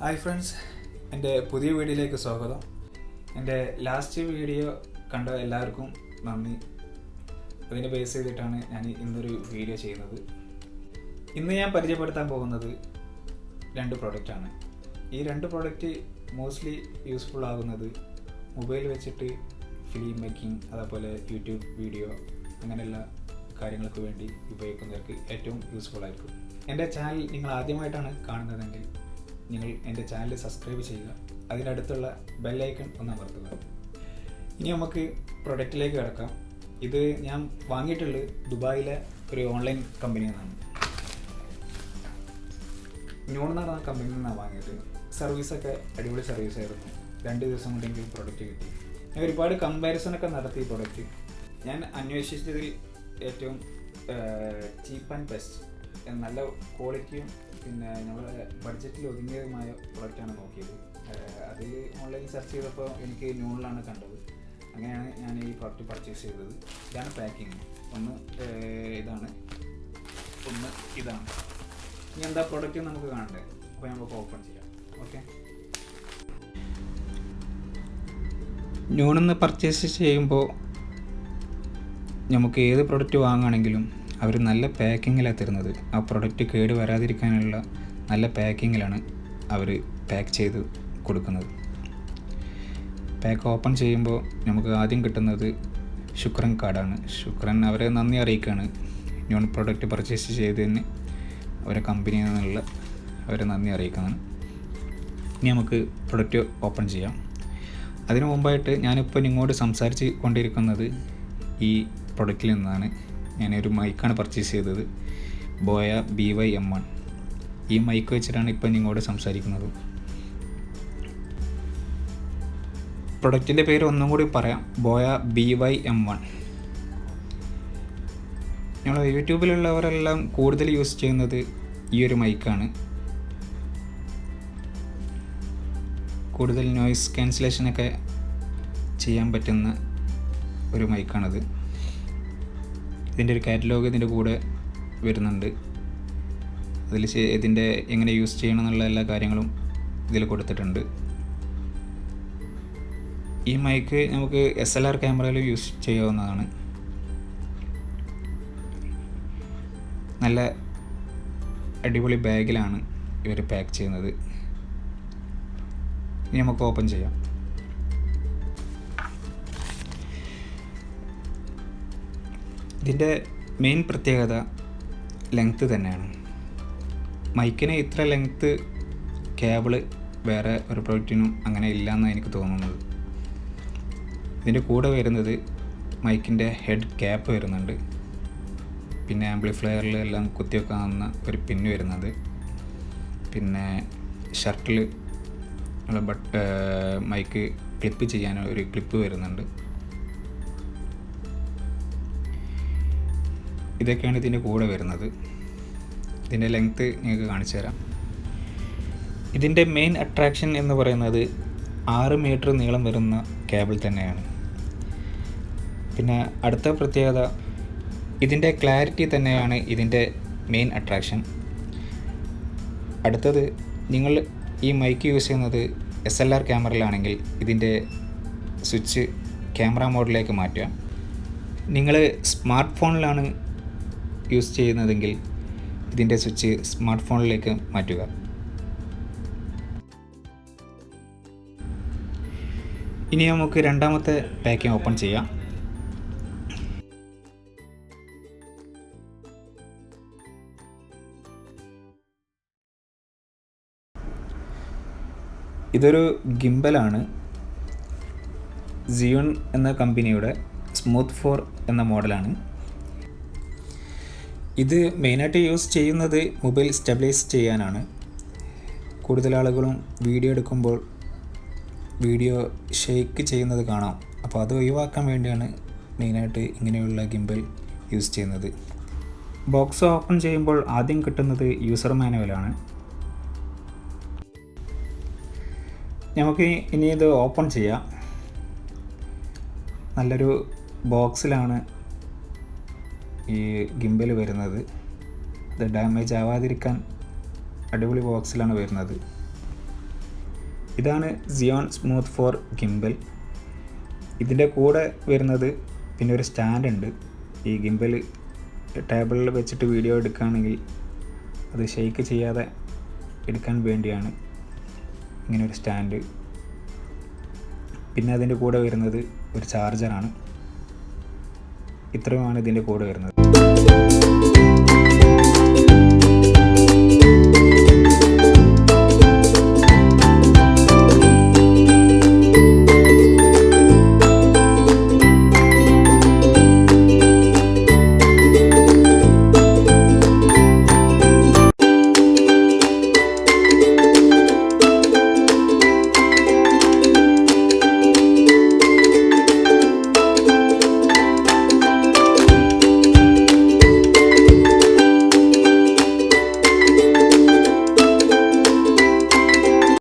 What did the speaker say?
Hi friends, എൻ്റെ പുതിയ വീഡിയോയിലേക്ക് സ്വാഗതം. എൻ്റെ ലാസ്റ്റ് വീഡിയോ കണ്ട എല്ലാവർക്കും നന്ദി. അതിനെ ബേസ് ചെയ്തിട്ടാണ് ഞാൻ ഇന്നൊരു വീഡിയോ ചെയ്യുന്നത്. ഇന്ന് ഞാൻ പരിചയപ്പെടുത്താൻ പോകുന്നത് 2 പ്രോഡക്റ്റാണ്. ഈ 2 പ്രോഡക്റ്റ് മോസ്റ്റ്ലി യൂസ്ഫുൾ ആകുന്നത് മൊബൈൽ വെച്ചിട്ട് ഫിലിം മേക്കിംഗ്, അതേപോലെ യൂട്യൂബ് വീഡിയോ അങ്ങനെയുള്ള കാര്യങ്ങൾക്ക് വേണ്ടി ഉപയോഗിക്കുന്നവർക്ക് ഏറ്റവും യൂസ്ഫുൾ ആയിരിക്കും. എൻ്റെ ചാനൽ നിങ്ങൾ ആദ്യമായിട്ടാണ് കാണുന്നതെങ്കിൽ നിങ്ങൾ എൻ്റെ ചാനൽ സബ്സ്ക്രൈബ് ചെയ്യുക, അതിനടുത്തുള്ള ബെല്ലൈക്കൺ ഒന്ന് അമർത്തുക. ഇനി നമുക്ക് പ്രൊഡക്റ്റിലേക്ക് കിടക്കാം. ഇത് ഞാൻ വാങ്ങിയിട്ടുള്ളത് ദുബായിലെ ഒരു ഓൺലൈൻ കമ്പനിയിൽ നിന്നാണ്. ന്യൂൺ എന്ന് പറഞ്ഞ കമ്പനിയിൽ നിന്നാണ് വാങ്ങിയത്. സർവീസൊക്കെ അടിപൊളി സർവീസായിരുന്നു. 2 ദിവസം കൊണ്ടെങ്കിൽ പ്രൊഡക്റ്റ് കിട്ടി. ഞാൻ ഒരുപാട് കമ്പാരിസണൊക്കെ നടത്തി. പ്രൊഡക്റ്റ് ഞാൻ അന്വേഷിച്ചതിൽ ഏറ്റവും ചീപ്പ് ആൻഡ് ബെസ്റ്റ്, നല്ല ക്വാളിറ്റിയും പിന്നെ നമ്മുടെ ബഡ്ജറ്റിൽ ഒതുങ്ങിയതുമായ പ്രൊഡക്റ്റാണ് നോക്കിയത്. അതിൽ ഓൺലൈനിൽ സെർച്ച് ചെയ്തപ്പോൾ എനിക്ക് ന്യൂണിലാണ് കണ്ടത്. അങ്ങനെയാണ് ഞാൻ ഈ പ്രൊഡക്റ്റ് പർച്ചേസ് ചെയ്തത്. ഇതാണ് പാക്കിങ്. ഒന്ന് ഇതാണ്, ഒന്ന് ഇതാണ്. ഇനി എന്താ പ്രൊഡക്റ്റ് നമുക്ക് കാണണ്ടേ, അപ്പോൾ നമുക്ക് ഓപ്പൺ ചെയ്യാം. ഓക്കെ, ന്യൂണിന്ന് പർച്ചേസ് ചെയ്യുമ്പോൾ നമുക്ക് ഏത് പ്രൊഡക്റ്റ് വാങ്ങുകയാണെങ്കിലും അവർ നല്ല പാക്കിങ്ങിലാണ് തരുന്നത്. ആ പ്രൊഡക്റ്റ് കേട് വരാതിരിക്കാനുള്ള നല്ല പാക്കിങ്ങിലാണ് അവർ പാക്ക് ചെയ്ത് കൊടുക്കുന്നത്. പാക്ക് ഓപ്പൺ ചെയ്യുമ്പോൾ നമുക്ക് ആദ്യം കിട്ടുന്നത് ശുക്രൻ കാർഡാണ്. ശുക്രൻ അവരെ നന്ദി അറിയിക്കുകയാണ്. ന്യൂൺ പ്രൊഡക്റ്റ് പർച്ചേസ് ചെയ്തതിന് അവരെ കമ്പനിയിൽ നിന്നുള്ള അവരെ നന്ദി അറിയിക്കുന്നതാണ്. ഇനി നമുക്ക് പ്രൊഡക്റ്റ് ഓപ്പൺ ചെയ്യാം. അതിനു മുമ്പായിട്ട് ഞാനിപ്പോൾ നിങ്ങളോട് സംസാരിച്ച് കൊണ്ടിരിക്കുന്നത് ഈ പ്രൊഡക്റ്റിൽ നിന്നാണ്. ഞാനൊരു മൈക്കാണ് പർച്ചേസ് ചെയ്തത്, ബോയ BY-M1. ഈ മൈക്ക് വെച്ചിട്ടാണ് ഇപ്പം നിങ്ങളോട് സംസാരിക്കുന്നത്. പ്രൊഡക്റ്റിൻ്റെ പേര് ഒന്നും കൂടി പറയാം, ബോയ BY-M1. ഞങ്ങൾ യൂട്യൂബിലുള്ളവരെല്ലാം കൂടുതൽ യൂസ് ചെയ്യുന്നത് ഈ ഒരു മൈക്കാണ്. കൂടുതൽ നോയ്സ് ക്യാൻസലേഷനൊക്കെ ചെയ്യാൻ പറ്റുന്ന ഒരു മൈക്കാണത്. ഇതിൻ്റെ ഒരു കാറ്റലോഗ് ഇതിൻ്റെ കൂടെ വരുന്നുണ്ട്. അതിൽ ഇതിൻ്റെ എങ്ങനെ യൂസ് ചെയ്യണം എന്നുള്ള എല്ലാ കാര്യങ്ങളും ഇതിൽ കൊടുത്തിട്ടുണ്ട്. ഈ മൈക്ക് നമുക്ക് SLR ക്യാമറയിൽ യൂസ് ചെയ്യാവുന്നതാണ്. നല്ല അടിപൊളി ബാഗിലാണ് ഇവർ പാക്ക് ചെയ്യുന്നത്. ഇനി നമുക്ക് ഓപ്പൺ ചെയ്യാം. ഇതിൻ്റെ മെയിൻ പ്രത്യേകത ലെങ്ത്ത് തന്നെയാണ്. മൈക്കിന് ഇത്ര ലെങ്ത്ത് കേബിള് വേറെ ഒരു പ്രൊഡക്റ്റിനും അങ്ങനെ ഇല്ലയെന്നാണ് എനിക്ക് തോന്നുന്നത്. ഇതിൻ്റെ കൂടെ വരുന്നത് മൈക്കിൻ്റെ ഹെഡ് ക്യാപ്പ് വരുന്നുണ്ട്. പിന്നെ ആംപ്ലിഫയറിൽ എല്ലാം കുത്തിവെക്കാവുന്ന ഒരു പിന്ന് വരുന്നത്. പിന്നെ ഷർട്ടിൽ മൈക്ക് ക്ലിപ്പ് ചെയ്യാൻ ഒരു ക്ലിപ്പ് വരുന്നുണ്ട്. ഇതൊക്കെയാണ് ഇതിൻ്റെ കൂടെ വരുന്നത്. ഇതിൻ്റെ ലെങ്ത്ത് നിങ്ങൾക്ക് കാണിച്ചു തരാം. ഇതിൻ്റെ മെയിൻ അട്രാക്ഷൻ എന്ന് പറയുന്നത് 6 മീറ്റർ നീളം വരുന്ന കേബിൾ തന്നെയാണ്. പിന്നെ അടുത്ത പ്രത്യേകത ഇതിൻ്റെ ക്ലാരിറ്റി തന്നെയാണ് ഇതിൻ്റെ മെയിൻ അട്രാക്ഷൻ. അടുത്തത്, നിങ്ങൾ ഈ മൈക്ക് യൂസ് ചെയ്യുന്നത് SLR ക്യാമറയിലാണെങ്കിൽ ഇതിൻ്റെ സ്വിച്ച് ക്യാമറ മോഡിലേക്ക് മാറ്റുക. നിങ്ങൾ സ്മാർട്ട് ഫോണിലാണ് യൂസ് ചെയ്യുന്നതെങ്കിൽ ഇതിൻ്റെ സ്വിച്ച് സ്മാർട്ട് ഫോണിലേക്ക് മാറ്റുക. ഇനി നമുക്ക് രണ്ടാമത്തെ പാക്കിംഗ് ഓപ്പൺ ചെയ്യാം. ഇതൊരു ഗിംബലാണ്. സിയോൺ എന്ന കമ്പനിയുടെ സ്മൂത്ത് 4 എന്ന മോഡലാണ്. ഇത് മെയിനായിട്ട് യൂസ് ചെയ്യുന്നത് മൊബൈൽ സ്റ്റെബിലൈസ് ചെയ്യാനാണ്. കൂടുതൽ ആളുകളും വീഡിയോ എടുക്കുമ്പോൾ വീഡിയോ ഷെയ്ക്ക് ചെയ്യുന്നത് കാണാം. അപ്പോൾ അത് ഒഴിവാക്കാൻ വേണ്ടിയാണ് മെയിനായിട്ട് ഇങ്ങനെയുള്ള ഗിംബൽ യൂസ് ചെയ്യുന്നത്. ബോക്സ് ഓപ്പൺ ചെയ്യുമ്പോൾ ആദ്യം കിട്ടുന്നത് യൂസർ മാനുവലാണ്. നമുക്ക് ഇനി ഇത് ഓപ്പൺ ചെയ്യാം. നല്ലൊരു ബോക്സിലാണ് ഈ ഗിംബൽ വരുന്നത്. അത് ഡാമേജ് ആവാതിരിക്കാൻ അടിപൊളി ബോക്സിലാണ് വരുന്നത്. ഇതാണ് സിയോൺ സ്മൂത്ത് 4 ഗിംബൽ. ഇതിൻ്റെ കൂടെ വരുന്നത് പിന്നെ ഒരു സ്റ്റാൻഡ് ഉണ്ട്. ഈ ഗിംബൽ ടേബിളിൽ വെച്ചിട്ട് വീഡിയോ എടുക്കുകയാണെങ്കിൽ അത് ഷെയ്ക്ക് ചെയ്യാതെ എടുക്കാൻ വേണ്ടിയാണ് ഇങ്ങനെ ഒരു സ്റ്റാൻഡ്. പിന്നെ അതിൻ്റെ കൂടെ വരുന്നത് ഒരു ചാർജറാണ്. ഇത്രയുമാണ് ഇതിൻ്റെ കൂടെ വരുന്നത്.